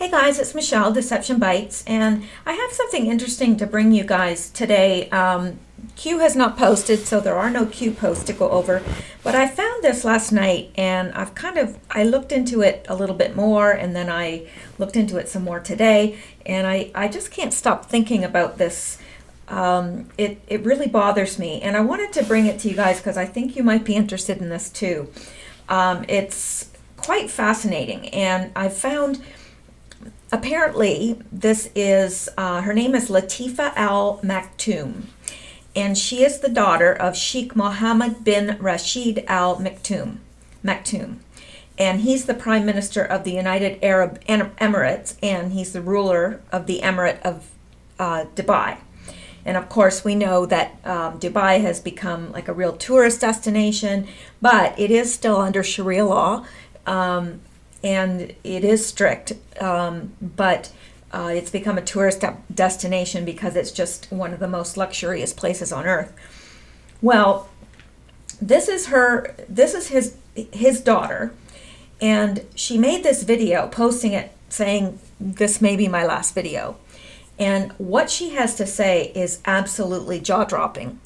Hey guys, it's Mishel, Deception Bytes, and I have something interesting to bring you guys today. Q has not posted, so there are no Q posts to go over, but I found this last night and I looked into it a little bit more, and then I looked into it some more today, and I just can't stop thinking about this. It really bothers me, and I wanted to bring it to you guys because I think you might be interested in this too. It's quite fascinating, and I found apparently this is her name is Latifa al Maktoum, and she is the daughter of Sheikh Mohammed bin Rashid al Maktoum, and he's the prime minister of the United Arab Emirates, and he's the ruler of the Emirate of Dubai. And of course, we know that Dubai has become like a real tourist destination, but it is still under Sharia law. And it is strict, but it's become a tourist destination because it's just one of the most luxurious places on earth. Well, this is his daughter, and she made this video, posting it, saying, "This may be my last video." And what she has to say is absolutely jaw-dropping,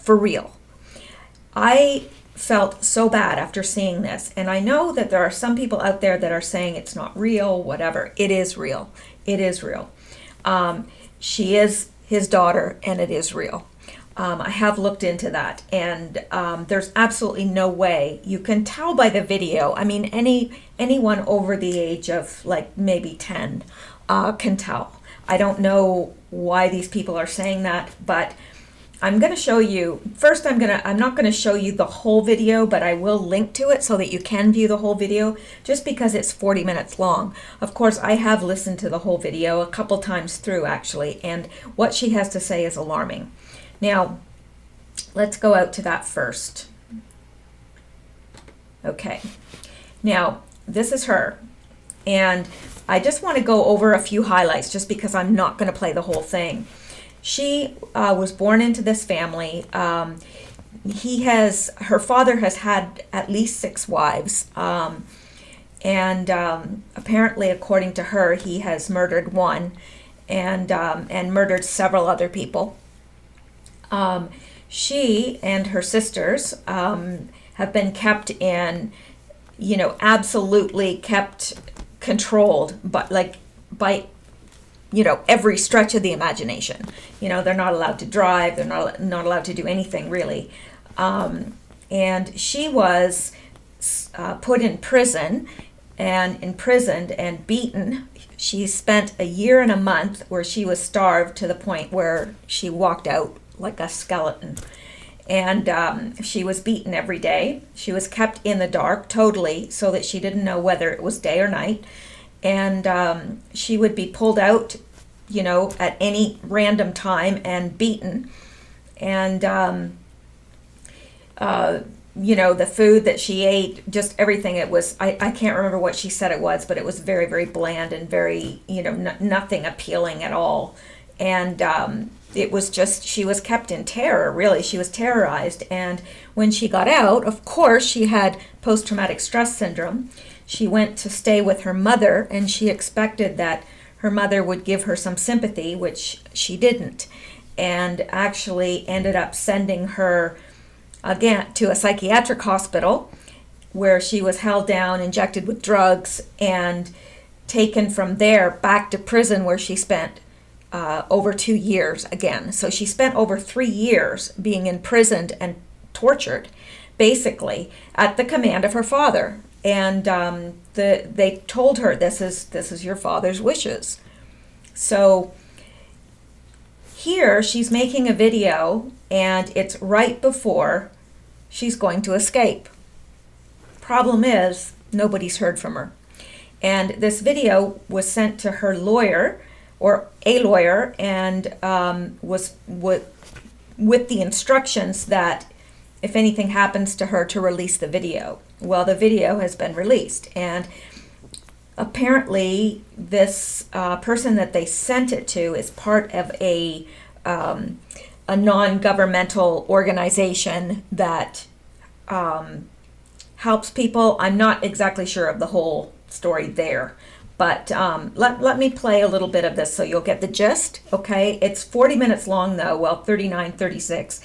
for real. I felt so bad after seeing this, and I know that there are some people out there that are saying it's not real, whatever. It is real. It is real. She is his daughter, and it is real. I have looked into that, and there's absolutely no way. You can tell by the video. I mean, anyone over the age of like maybe 10 can tell. I don't know why these people are saying that, but I'm going to show you, first I'm not going to show you the whole video, but I will link to it so that you can view the whole video, just because it's 40 minutes long. Of course, I have listened to the whole video a couple times through, actually, and what she has to say is alarming. Now, let's go out to that first. Okay. Now, this is her, and I just want to go over a few highlights, just because I'm not going to play the whole thing. She was born into this family. Her father has had at least 6 wives, and apparently, according to her, he has murdered one, and murdered several other people. She and her sisters have been kept in, absolutely kept controlled, but by every stretch of the imagination. They're not allowed to drive. They're not allowed to do anything, really. And she was put in prison and imprisoned and beaten. She spent a year and a month where she was starved to the point where she walked out like a skeleton. And she was beaten every day. She was kept in the dark totally, so that she didn't know whether it was day or night. And she would be pulled out, at any random time and beaten. And, the food that she ate, just everything, it was, I can't remember what she said it was, but it was very, very bland and very, nothing appealing at all. And it was just, she was kept in terror, really. She was terrorized. And when she got out, of course, she had post-traumatic stress syndrome. She went to stay with her mother, and she expected that her mother would give her some sympathy, which she didn't, and actually ended up sending her again to a psychiatric hospital, where she was held down, injected with drugs, and taken from there back to prison, where she spent over 2 years again. So she spent over 3 years being imprisoned and tortured, basically, at the command of her father. And they told her, this is your father's wishes. So here she's making a video, and it's right before she's going to escape. Problem is, nobody's heard from her. And this video was sent to her lawyer, or a lawyer, and was with the instructions that if anything happens to her, to release the video. Well, the video has been released, and apparently this person that they sent it to is part of a non-governmental organization that helps people. I'm not exactly sure of the whole story there, But let me play a little bit of this so you'll get the gist, okay? It's 40 minutes long though, well, 39, 36.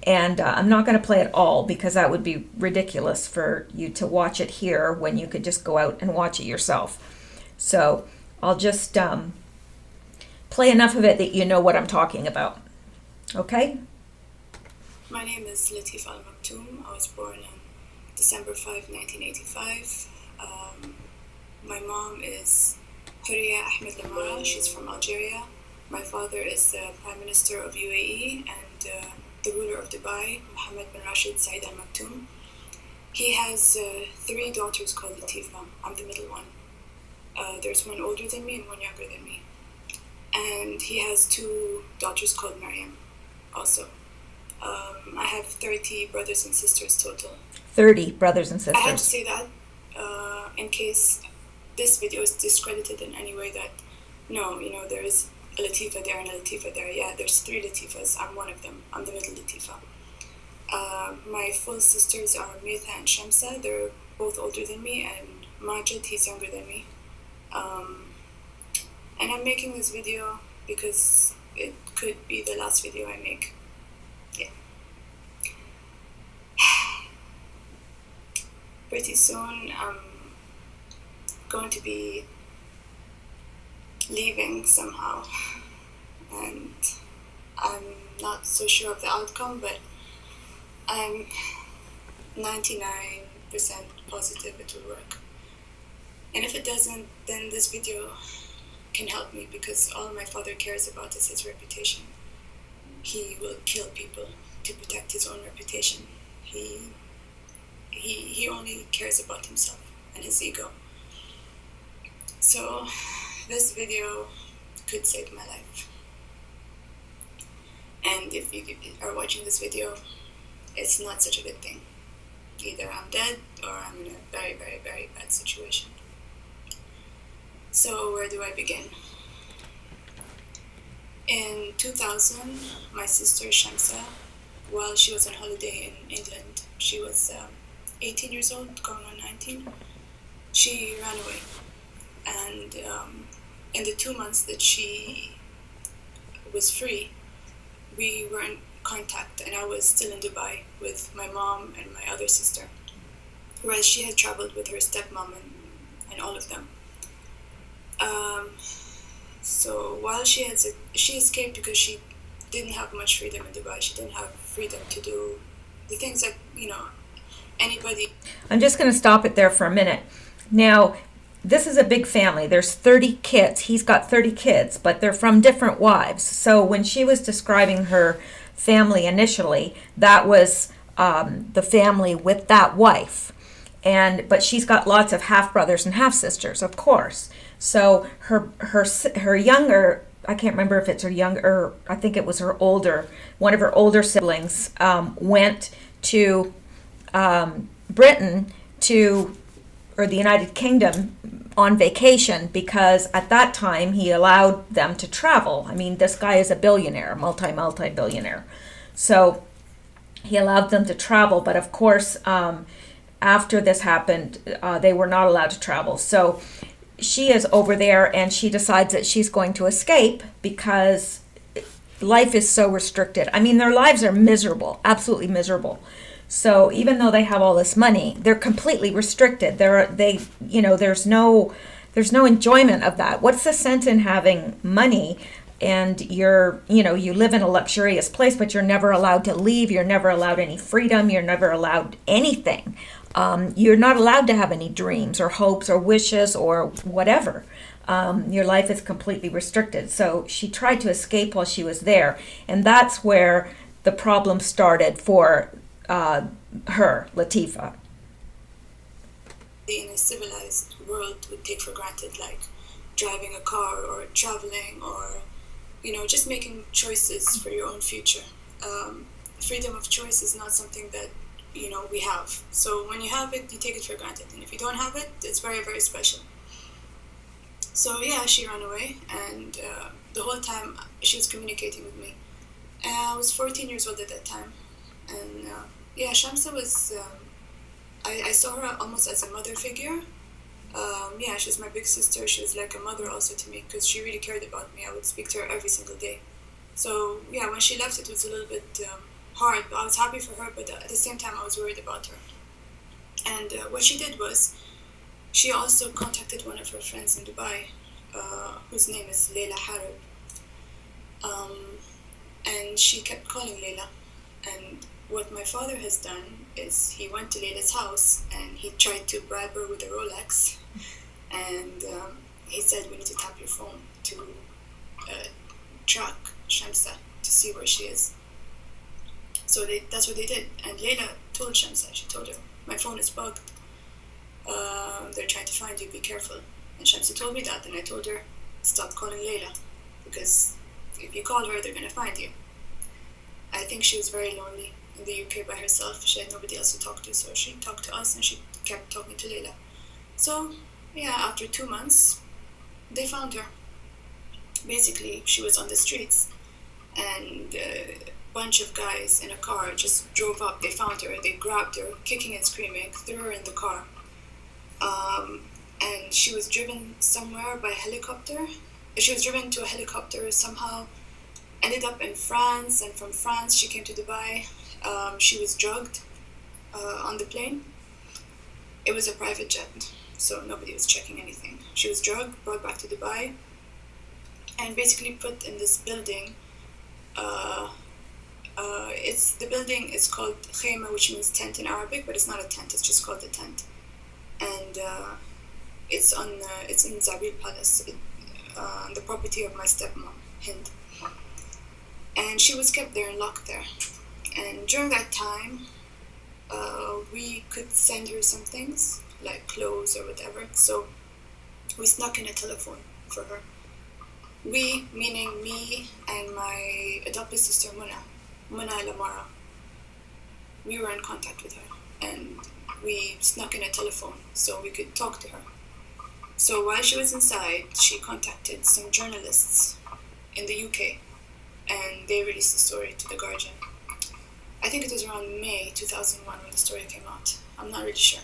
And I'm not going to play it all because that would be ridiculous for you to watch it here when you could just go out and watch it yourself. So I'll just play enough of it that you know what I'm talking about. Okay? My name is Latifa Maktoum. I was born on December 5, 1985. My mom is Huriya Ahmed Lamara. She's from Algeria. My father is the Prime Minister of UAE and the ruler of Dubai, Mohammed bin Rashid Said Al Maktoum. He has 3 daughters called Latifa. I'm the middle one. There's one older than me and one younger than me. And he has 2 daughters called Maryam also. I have 30 brothers and sisters total. 30 brothers and sisters. I have to say that in case this video is discredited in any way that, no, there is a Latifa there and a Latifa there. Yeah, there's 3 Latifas. I'm one of them. I'm the middle Latifa. My full sisters are Mirtha and Shamsa. They're both older than me, and Majid, he's younger than me. And I'm making this video because it could be the last video I make. Yeah. Pretty soon I'm going to be leaving somehow, and I'm not so sure of the outcome, but I'm 99% positive it will work. And if it doesn't, then this video can help me, because all my father cares about is his reputation. He will kill people to protect his own reputation. He only cares about himself and his ego. So this video could save my life. And if you are watching this video, it's not such a good thing. Either I'm dead or I'm in a very, very, very bad situation. So where do I begin? In 2000, my sister Shamsa, while she was on holiday in England, she was 18 years old, going on 19, she ran away. And in the 2 months that she was free, we were in contact, and I was still in Dubai with my mom and my other sister, whereas she had traveled with her stepmom and all of them. So while she escaped because she didn't have much freedom in Dubai. She didn't have freedom to do the things that, anybody. I'm just going to stop it there for a minute. Now, this is a big family. There's 30 kids. He's got 30 kids, but they're from different wives. So when she was describing her family initially, that was the family with that wife. But she's got lots of half brothers and half sisters, of course. So her younger, I can't remember if it's her younger, I think it was one of her older siblings went to Britain or the United Kingdom on vacation, because at that time he allowed them to travel. I mean, this guy is a billionaire, multi-billionaire. So he allowed them to travel, but of course, after this happened, they were not allowed to travel. So she is over there and she decides that she's going to escape because life is so restricted. I mean, their lives are miserable, absolutely miserable. So even though they have all this money, they're completely restricted. There's no enjoyment of that. What's the sense in having money and you live in a luxurious place, but you're never allowed to leave. You're never allowed any freedom. You're never allowed anything. You're not allowed to have any dreams or hopes or wishes or whatever. Your life is completely restricted. So she tried to escape while she was there. And that's where the problem started for her, Latifa. In a civilized world would take for granted, like driving a car or traveling or, just making choices for your own future. Freedom of choice is not something that, we have. So when you have it, you take it for granted. And if you don't have it, it's very, very special. So yeah, she ran away, and the whole time she was communicating with me. And I was 14 years old at that time. And Shamsa was, I saw her almost as a mother figure, Yeah, she was my big sister. She was like a mother also to me because she really cared about me. I would speak to her every single day. So yeah, when she left, it was a little bit hard. But I was happy for her, but at the same time, I was worried about her. And what she did was, she also contacted one of her friends in Dubai, whose name is Leila Harib. Um, and she kept calling Leila. And what my father has done is he went to Leila's house and he tried to bribe her with a Rolex. And he said, we need to tap your phone to track Shamsa to see where she is. So that's what they did. And Leila told Shamsa, she told her, my phone is bugged. They're trying to find you, be careful. And Shamsa told me that, and I told her, stop calling Leila, because if you call her, they're going to find you. I think she was very lonely in the UK by herself. She had nobody else to talk to, so she talked to us and she kept talking to Leila. So, yeah, after 2 months, they found her. Basically, she was on the streets, and a bunch of guys in a car just drove up. They found her, they grabbed her, kicking and screaming, threw her in the car. And she was driven somewhere by helicopter. She was driven to a helicopter somehow, ended up in France, and from France she came to Dubai. She was drugged on the plane. It was a private jet, so nobody was checking anything. She was drugged, brought back to Dubai, and basically put in this building. The building is called khayma, which means tent in Arabic, but it's not a tent, it's just called a tent. And it's in Zabil Palace, on the property of my stepmom, Hind. And she was kept there and locked there. And during that time, we could send her some things, like clothes or whatever. So we snuck in a telephone for her. We, meaning me and my adopted sister Muna Lamara. We were in contact with her, and we snuck in a telephone so we could talk to her. So while she was inside, she contacted some journalists in the UK, and they released the story to The Guardian. I think it was around May 2001 when the story came out. I'm not really sure.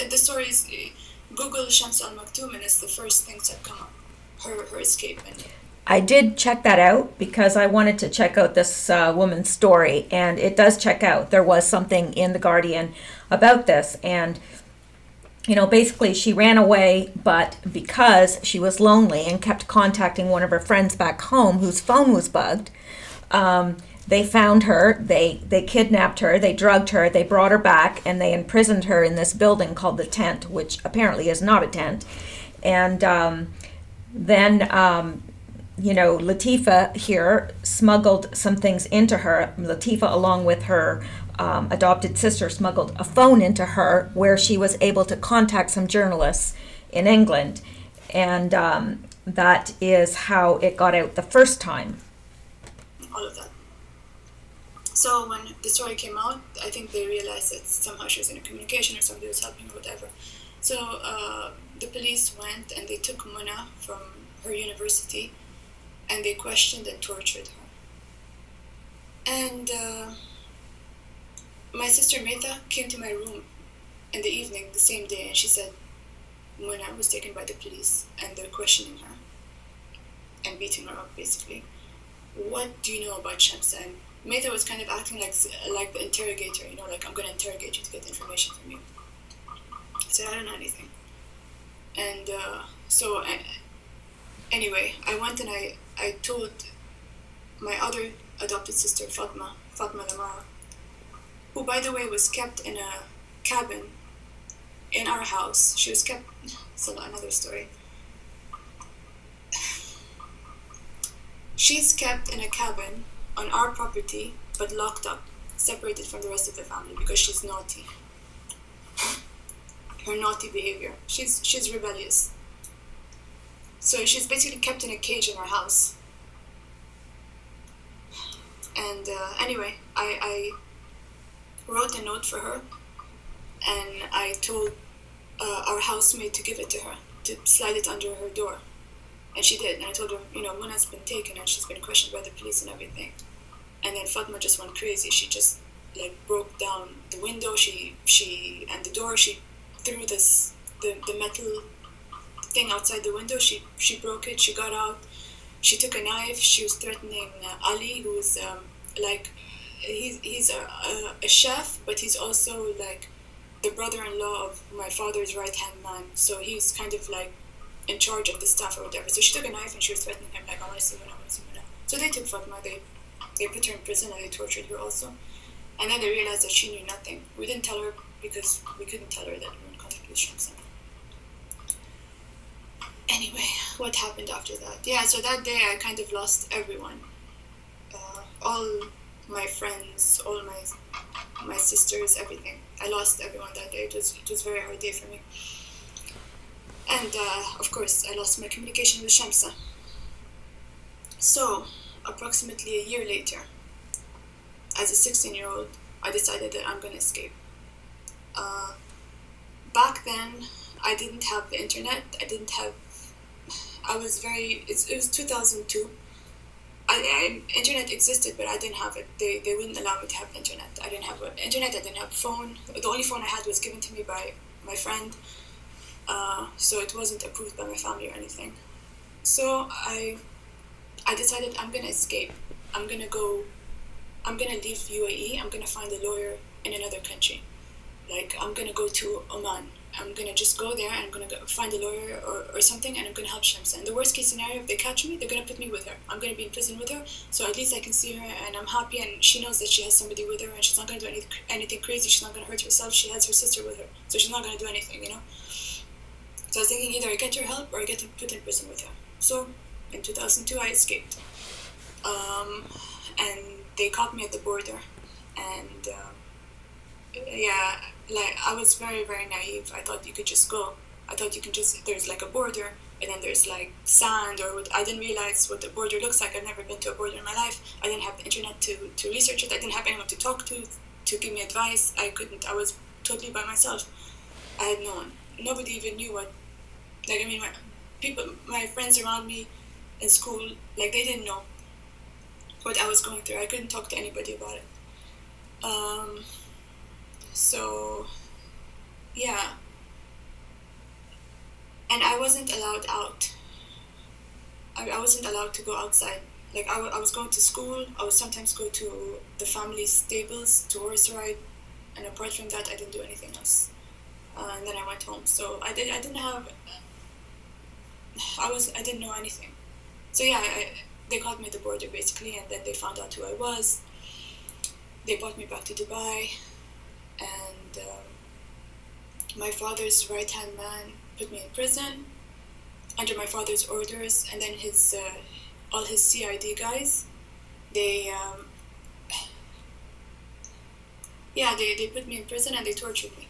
The story is, Google Shams al-Maktoum, and it's the first things that come up. Her escape. And I did check that out because I wanted to check out this woman's story, and it does check out. There was something in The Guardian about this, and basically she ran away, but because she was lonely and kept contacting one of her friends back home whose phone was bugged, they found her, they kidnapped her, they drugged her, they brought her back, and they imprisoned her in this building called the Tent, which apparently is not a tent. And then Latifa here smuggled some things into her. Latifa, along with her adopted sister, smuggled a phone into her where she was able to contact some journalists in England. And that is how it got out the first time. All of that. So when the story came out, I think they realized that somehow she was in a communication or somebody was helping her, whatever. So the police went and they took Muna from her university, and they questioned and tortured her. And my sister Meta came to my room in the evening the same day, and she said Muna was taken by the police and they're questioning her and beating her up, basically. What do you know about Shamsa? And Meta was kind of acting like the interrogator, like, I'm going to interrogate you to get information from you. I said, I don't know anything. And anyway, I went and I told my other adopted sister, Fatma Lamara, who, by the way, was kept in a cabin in our house. She was kept, it's another story. She's kept in a cabin on our property, but locked up, separated from the rest of the family because she's naughty. Her naughty behavior. She's rebellious. So she's basically kept in a cage in our house. And anyway, I wrote a note for her, and I told our housemaid to give it to her, to slide it under her door. And she did. And I told her, Muna's been taken and she's been questioned by the police and everything. And then Fatma just went crazy. She just broke down the window. She and the door. She threw this the metal thing outside the window. She broke it. She got out. She took a knife. She was threatening Ali, who was like he's a chef, but he's also like the brother-in-law of my father's right-hand man. So he's kind of like in charge of the staff or whatever. So she took a knife and she was threatening him like, I want to see Muna, I want to see Muna. So they took Fatma. They put her in prison and they tortured her also. And then they realized that she knew nothing. We didn't tell her because we couldn't tell her that we were in contact with Shamsa. Anyway, what happened after that? Yeah, so that day I kind of lost everyone. All my friends, all my sisters, everything. I lost everyone that day. It was a very hard day for me. And of course, I lost my communication with Shamsa. So, approximately a year later, as a 16-year-old, I decided that I'm going to escape. Back then, I didn't have the internet. It was 2002. Internet existed, but I didn't have it. They wouldn't allow me to have internet. I didn't have internet, I didn't have a phone. The only phone I had was given to me by my friend. So it wasn't approved by my family or anything. So I decided I'm going to escape. I'm going to leave UAE. I'm going to find a lawyer in another country. Like, I'm going to go to Oman. I'm going to just go there and I'm going to find a lawyer or something, and I'm going to help Shamsa. In the worst case scenario, if they catch me, they're going to put me with her. I'm going to be in prison with her, so at least I can see her and I'm happy, and she knows that she has somebody with her and she's not going to do anything crazy. She's not going to hurt herself. She has her sister with her, so she's not going to do anything, you know? So I was thinking either I get her help or I get put in prison with her. So in 2002, I escaped. And they caught me at the border, and yeah, like, I was very, very naive. I thought you could just go. I thought you can just, there's like a border, and then there's like sand or what. I didn't realize what the border looks like. I've never been to a border in my life. I didn't have the internet to research it. I didn't have anyone to talk to give me advice. I couldn't. I was totally by myself. I had no one. Nobody even knew what, like, I mean, my friends around me in school, like, they didn't know what I was going through. I couldn't talk to anybody about it. So, yeah. And I wasn't allowed out. I wasn't allowed to go outside. Like, I was going to school. I would sometimes go to the family's stables to horse ride. And apart from that, I didn't do anything else. And then I went home. So I didn't know anything. So yeah, they caught me at the border basically, and then they found out who I was. They brought me back to Dubai, and my father's right-hand man put me in prison under my father's orders, and then all his CID guys, they put me in prison and they tortured me.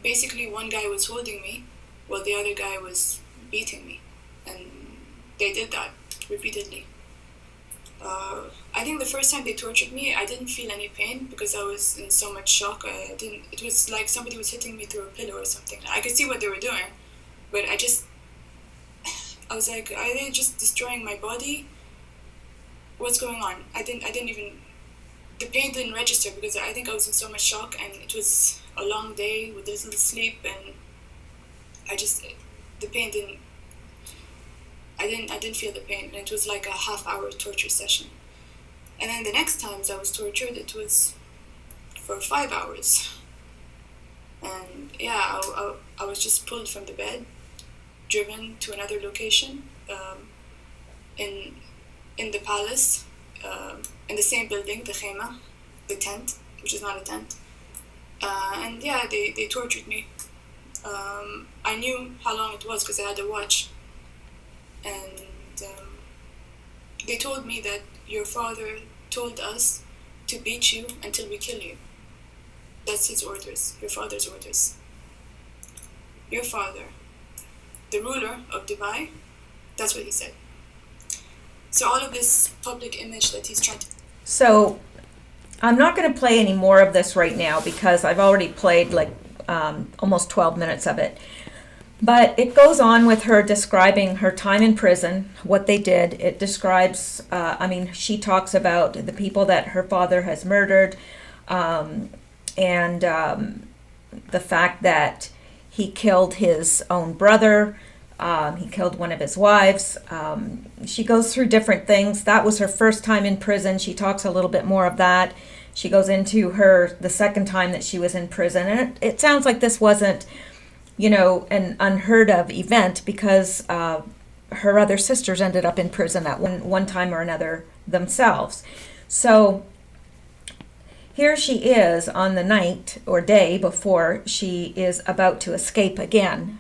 Basically, one guy was holding me while the other guy was beating me, and they did that repeatedly. I think the first time they tortured me, I didn't feel any pain because I was in so much shock. It was like somebody was hitting me through a pillow or something. I could see what they were doing, but I was like, are they just destroying my body? What's going on? I didn't even, the pain didn't register because I think I was in so much shock, and it was a long day with little sleep, and the pain didn't, I didn't feel the pain, and it was like a half-hour torture session. And then the next times I was tortured, it was for 5 hours. And yeah, I was just pulled from the bed, driven to another location, in the palace, in the same building, the khema, the tent, which is not a tent. And yeah, they tortured me. I knew how long it was because I had a watch. And they told me that your father told us to beat you until we kill you. That's his orders, your father's orders. Your father, the ruler of Dubai, that's what he said. So all of this public image that he's trying to... So I'm not going to play any more of this right now because I've already played like almost 12 minutes of it. But it goes on with her describing her time in prison, what they did. It describes, she talks about the people that her father has murdered. and the fact that he killed his own brother. He killed one of his wives. She goes through different things. That was her first time in prison. She talks a little bit more of that. She goes into the second time that she was in prison. And it sounds like this wasn't, an unheard of event, because her other sisters ended up in prison at one time or another themselves. So here she is on the night or day before she is about to escape again.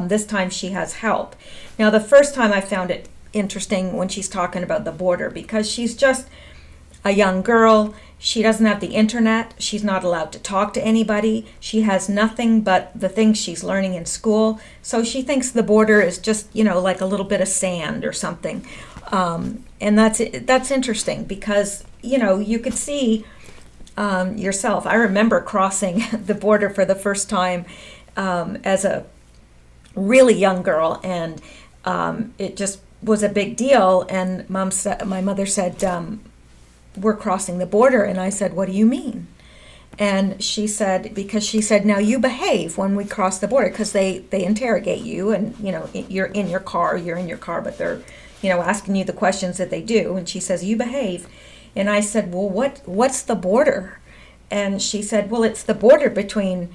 This time she has help. Now, the first time I found it interesting when she's talking about the border, because she's just a young girl. She doesn't have the internet. She's not allowed to talk to anybody. She has nothing but the things she's learning in school. So she thinks the border is just, like a little bit of sand or something. And that's interesting, because, you could see yourself. I remember crossing the border for the first time as a really young girl, and it just was a big deal. And my mother said, we're crossing the border. And I said, what do you mean? And she said, now you behave when we cross the border, because they interrogate you, and you're in your car, but they're asking you the questions that they do. And she says, you behave. And I said, well, what's the border? And she said, well, it's the border between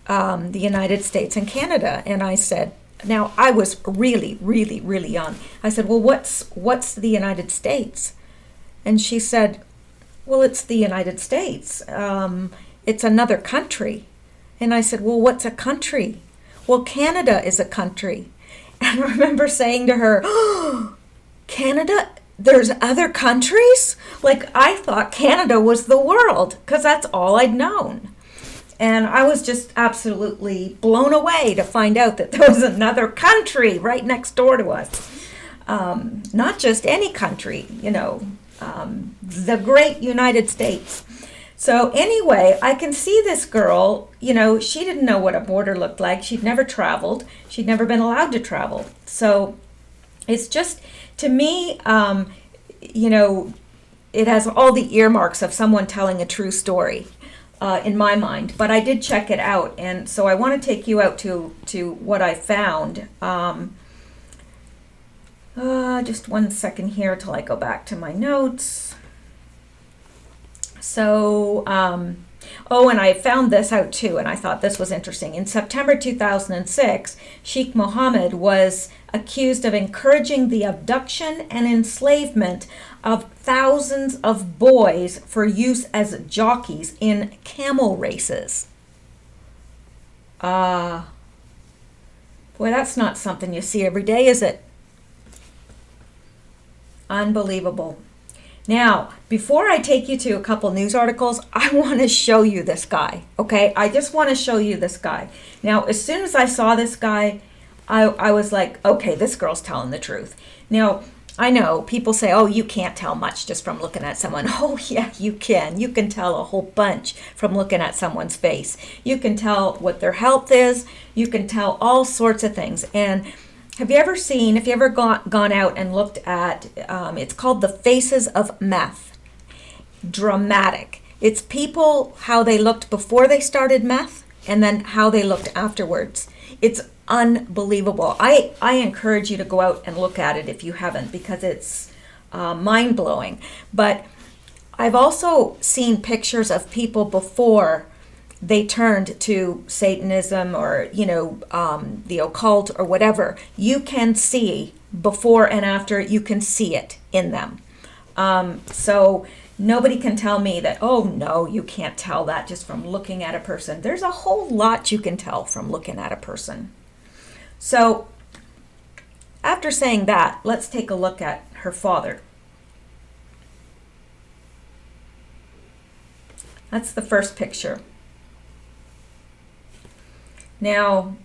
the United States and Canada. And I said, now I was really, really, really young. I said, well, what's the United States? And she said, well, it's the United States. It's another country. And I said, well, what's a country? Well, Canada is a country. And I remember saying to her, oh, Canada? There's other countries? Like, I thought Canada was the world, because that's all I'd known. And I was just absolutely blown away to find out that there was another country right next door to us. Not just any country, the great United States. So anyway, I can see this girl, she didn't know what a border looked like. She'd never traveled. She'd never been allowed to travel. So it's just, to me, it has all the earmarks of someone telling a true story in my mind. But I did check it out, and so I want to take you out to what I found. Just 1 second here till I go back to my notes. So, and I found this out too, and I thought this was interesting. In September 2006, Sheikh Mohammed was accused of encouraging the abduction and enslavement of thousands of boys for use as jockeys in camel races. Boy, that's not something you see every day, is it? Unbelievable. Now, before I take you to a couple news articles, I want to show you this guy, okay? I just want to show you this guy. Now, as soon as I saw this guy, I was like, okay, this girl's telling the truth. Now, I know people say, oh, you can't tell much just from looking at someone. Oh, yeah, you can. You can tell a whole bunch from looking at someone's face. You can tell what their health is. You can tell all sorts of things. And have you ever gone out and looked at, it's called The Faces of Meth. Dramatic. It's people, how they looked before they started meth, and then how they looked afterwards. It's unbelievable. I encourage you to go out and look at it if you haven't, because it's mind-blowing. But I've also seen pictures of people before they turned to Satanism or, the occult or whatever. You can see before and after, you can see it in them. So nobody can tell me that, oh, no, you can't tell that just from looking at a person. There's a whole lot you can tell from looking at a person. So after saying that, let's take a look at her father. That's the first picture. Now,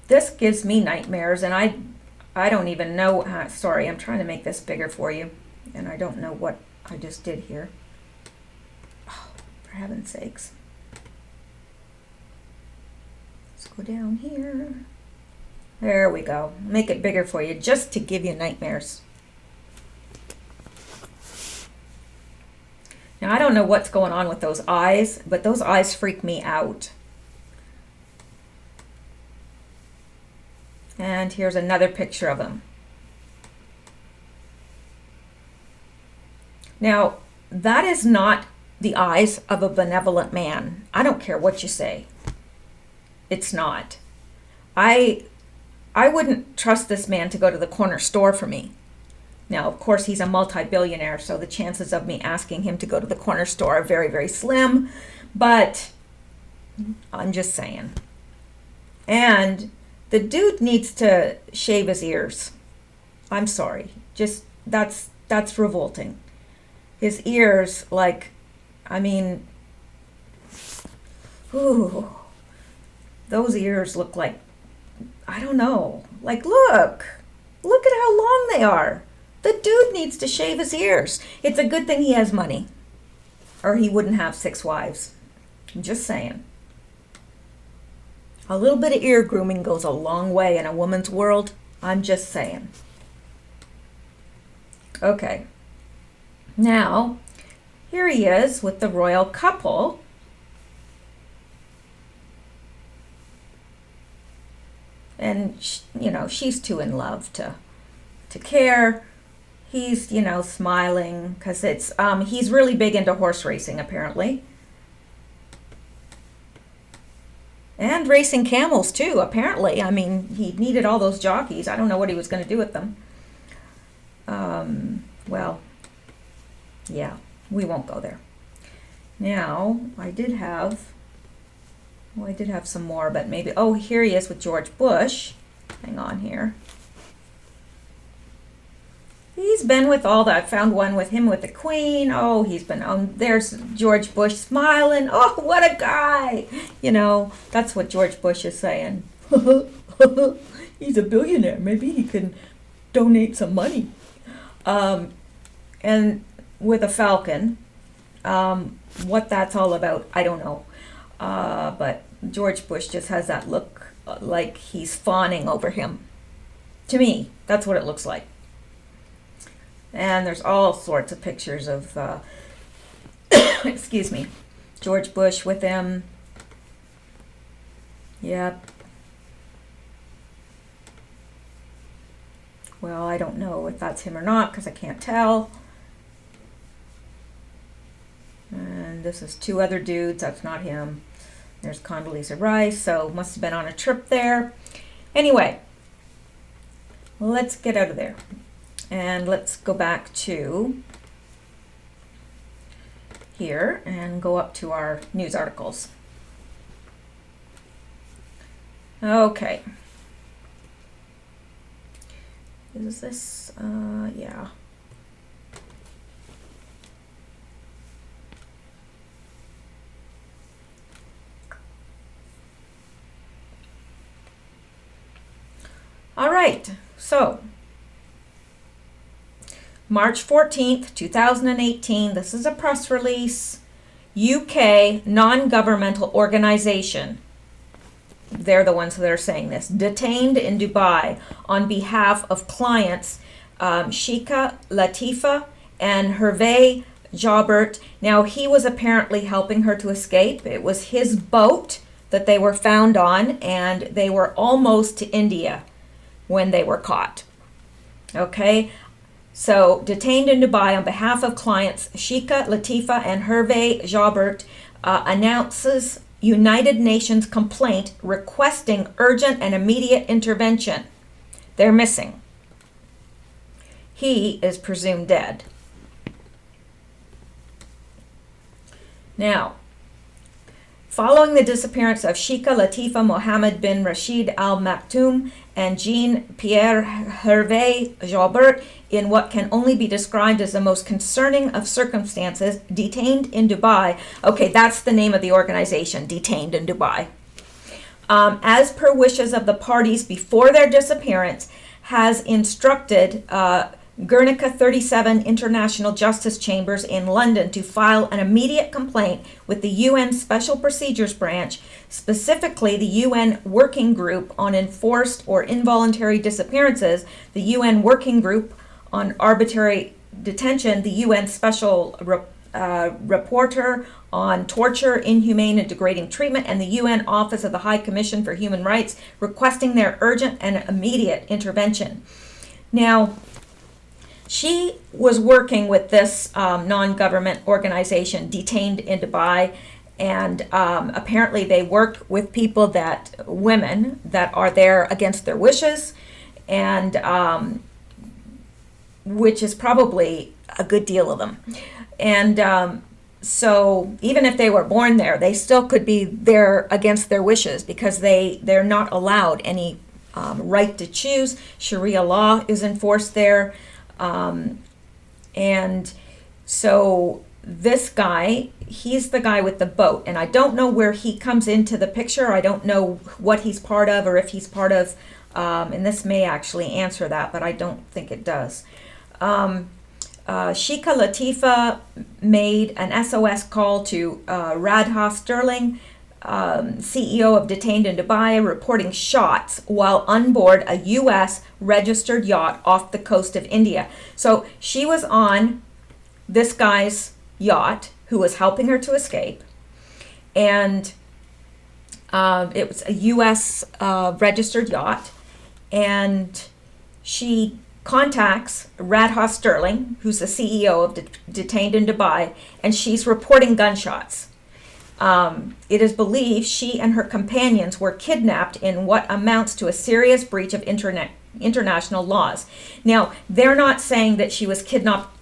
this gives me nightmares, and I don't even know, sorry, I'm trying to make this bigger for you, and I don't know what I just did here. Oh, for heaven's sakes. Let's go down here. There we go. Make it bigger for you, just to give you nightmares. Now, And I don't know what's going on with those eyes, but those eyes freak me out. And here's another picture of him. Now, that is not the eyes of a benevolent man. I don't care what you say. It's not. I wouldn't trust this man to go to the corner store for me. Now, of course, he's a multi-billionaire, so the chances of me asking him to go to the corner store are very, very slim. But I'm just saying. And the dude needs to shave his ears. I'm sorry. Just, that's revolting. His ears, like, I mean, ooh, those ears look like, I don't know. Like, look at how long they are. The dude needs to shave his ears. It's a good thing he has money, or he wouldn't have 6 wives. I'm just saying. A little bit of ear grooming goes a long way in a woman's world. I'm just saying. Okay. Now, here he is with the royal couple. And, you know, she's too in love to care. He's, you know, smiling because it's, he's really big into horse racing, apparently. And racing camels, too, apparently. I mean, he needed all those jockeys. I don't know what he was going to do with them. Well, yeah, we won't go there. Now, I did have some more, but maybe, oh, here he is with George Bush. Hang on here. He's been with all that. I found one with him with the Queen. Oh, he's been on. There's George Bush smiling. Oh, what a guy. You know, that's what George Bush is saying. He's a billionaire. Maybe he can donate some money. And with a falcon, what that's all about, I don't know. But George Bush just has that look like he's fawning over him. To me, that's what it looks like. And there's all sorts of pictures of, excuse me, George Bush with him. Yep. Well, I don't know if that's him or not because I can't tell. And this is 2 other dudes. That's not him. There's Condoleezza Rice, so must have been on a trip there. Anyway, let's get out of there. And let's go back to here and go up to our news articles. Okay. Is this, yeah. All right, so March 14th, 2018, this is a press release. UK non-governmental organization, they're the ones that are saying this, detained in Dubai on behalf of clients Sheikh, Latifa, and Hervé Jobert. Now, he was apparently helping her to escape. It was his boat that they were found on, and they were almost to India when they were caught. Okay? So, detained in Dubai on behalf of clients Sheikh, Latifa, and Hervé Jobert announces United Nations complaint requesting urgent and immediate intervention. They're missing. He is presumed dead. Now, following the disappearance of Sheikh Latifa Mohammed bin Rashid Al Maktoum and Jean-Pierre Hervé Jobert, in what can only be described as the most concerning of circumstances, detained in Dubai. Okay, that's the name of the organization, detained in Dubai. As per wishes of the parties before their disappearance, has instructed Guernica 37 International Justice Chambers in London to file an immediate complaint with the UN Special Procedures Branch, specifically the UN Working Group on Enforced or Involuntary Disappearances, the UN Working Group on Arbitrary Detention, the UN Special reporter on torture, inhumane and degrading treatment, and the UN Office of the High Commission for Human Rights, requesting their urgent and immediate intervention. Now, she was working with this non-government organization detained in Dubai, and apparently they work with women that are there against their wishes, and which is probably a good deal of them. And so even if they were born there, they still could be there against their wishes, because they're not allowed any right to choose. Sharia law is enforced there. And so this guy, he's the guy with the boat, and I don't know where he comes into the picture. I don't know what he's part of, or if he's part of, and this may actually answer that, but I don't think it does. Sheikh Latifa made an SOS call to Radha Sterling, CEO of Detained in Dubai, reporting shots while on board a U.S. registered yacht off the coast of India. So she was on this guy's yacht, who was helping her to escape, and it was a U.S. Registered yacht, and she contacts Radha Sterling, who's the CEO of Detained in Dubai, and she's reporting gunshots. It is believed she and her companions were kidnapped in what amounts to a serious breach of international laws. Now, they're not saying that she was kidnapped.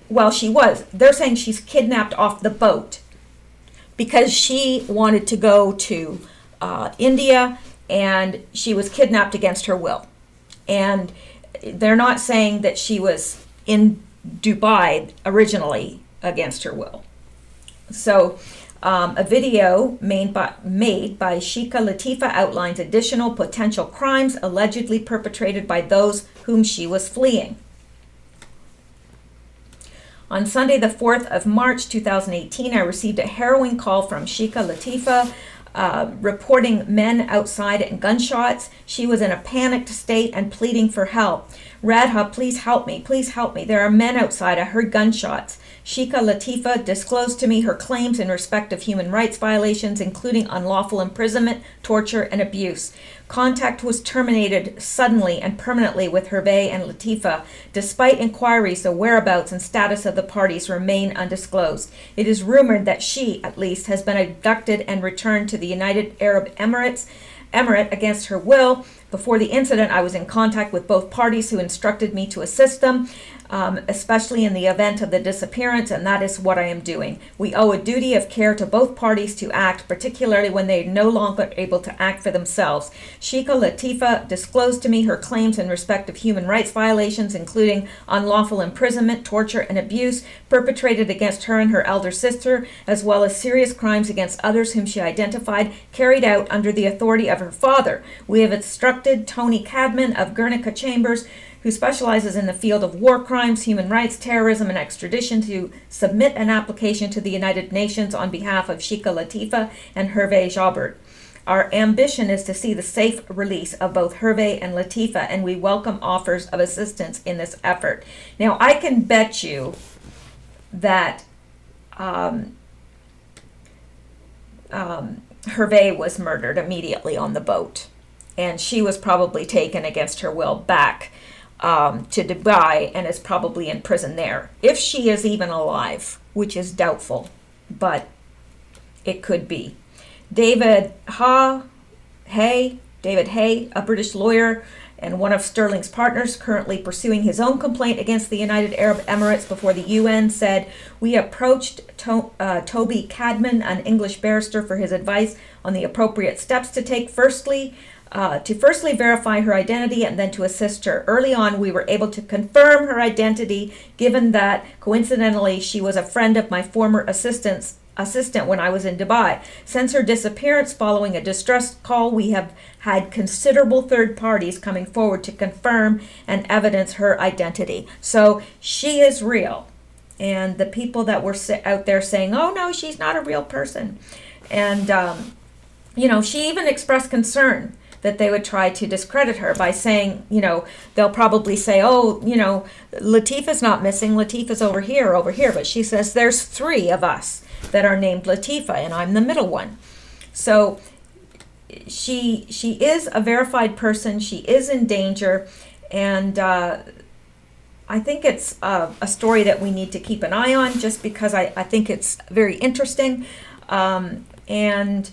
Well, she was. They're saying she's kidnapped off the boat because she wanted to go to India, and she was kidnapped against her will. And they're not saying that she was in Dubai originally against her will. So a video made by Sheikh Latifa outlines additional potential crimes allegedly perpetrated by those whom she was fleeing. On Sunday, the 4th of March, 2018, I received a harrowing call from Sheikh Latifa reporting men outside and gunshots. She was in a panicked state and pleading for help. Radha, please help me. Please help me. There are men outside. I heard gunshots. Sheikh Latifa disclosed to me her claims in respect of human rights violations, including unlawful imprisonment, torture, and abuse. Contact was terminated suddenly and permanently with Hervé and Latifa. Despite inquiries, the whereabouts and status of the parties remain undisclosed. It is rumored that she, at least, has been abducted and returned to the United Arab Emirates against her will. Before the incident, I was in contact with both parties, who instructed me to assist them, especially in the event of the disappearance, and that is what I am doing. We owe a duty of care to both parties to act, particularly when they are no longer able to act for themselves. Sheikh Latifa disclosed to me her claims in respect of human rights violations, including unlawful imprisonment, torture, and abuse perpetrated against her and her elder sister, as well as serious crimes against others whom she identified, carried out under the authority of her father. We have instructed Tony Cadman of Guernica Chambers, who specializes in the field of war crimes, human rights, terrorism, and extradition, to submit an application to the United Nations on behalf of Sheikh Latifa and Hervé Jobert. Our ambition is to see the safe release of both Hervé and Latifa, and we welcome offers of assistance in this effort. Now, I can bet you that Hervé was murdered immediately on the boat, and she was probably taken against her will back to Dubai and is probably in prison there, if she is even alive, which is doubtful, but it could be. David Hay, a British lawyer and one of Sterling's partners, currently pursuing his own complaint against the United Arab Emirates before the UN, said, "We approached Toby Cadman, an English barrister, for his advice on the appropriate steps to take. To firstly verify her identity and then to assist her. Early on, we were able to confirm her identity, given that, coincidentally, she was a friend of my former assistant when I was in Dubai. Since her disappearance following a distress call, we have had considerable third parties coming forward to confirm and evidence her identity." So she is real. And the people that were out there saying, "Oh no, she's not a real person." And, she even expressed concern that they would try to discredit her by saying, they'll probably say, oh, Latifa's not missing, Latifa's over here, but she says there's 3 of us that are named Latifa, and I'm the middle one. So she is a verified person, she is in danger, and I think it's a story that we need to keep an eye on, just because I think it's very interesting. And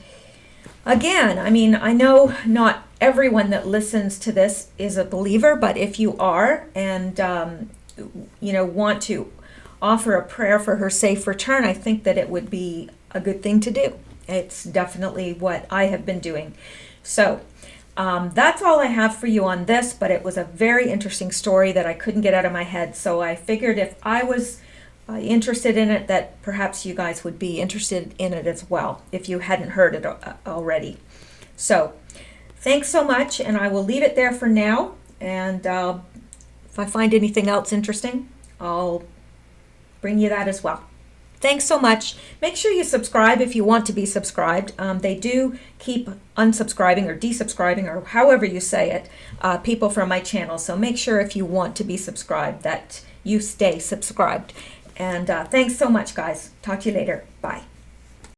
again, I know not everyone that listens to this is a believer, but if you are and want to offer a prayer for her safe return, I think that it would be a good thing to do. It's definitely what I have been doing. So that's all I have for you on this, but it was a very interesting story that I couldn't get out of my head. So I figured if I was interested in it, that perhaps you guys would be interested in it as well, if you hadn't heard it already. So thanks so much, and I will leave it there for now. And if I find anything else interesting, I'll bring you that as well. Thanks so much. Make sure you subscribe if you want to be subscribed. They do keep unsubscribing or desubscribing, or however you say it, people from my channel. So make sure if you want to be subscribed that you stay subscribed. And thanks so much, guys. Talk to you later. Bye.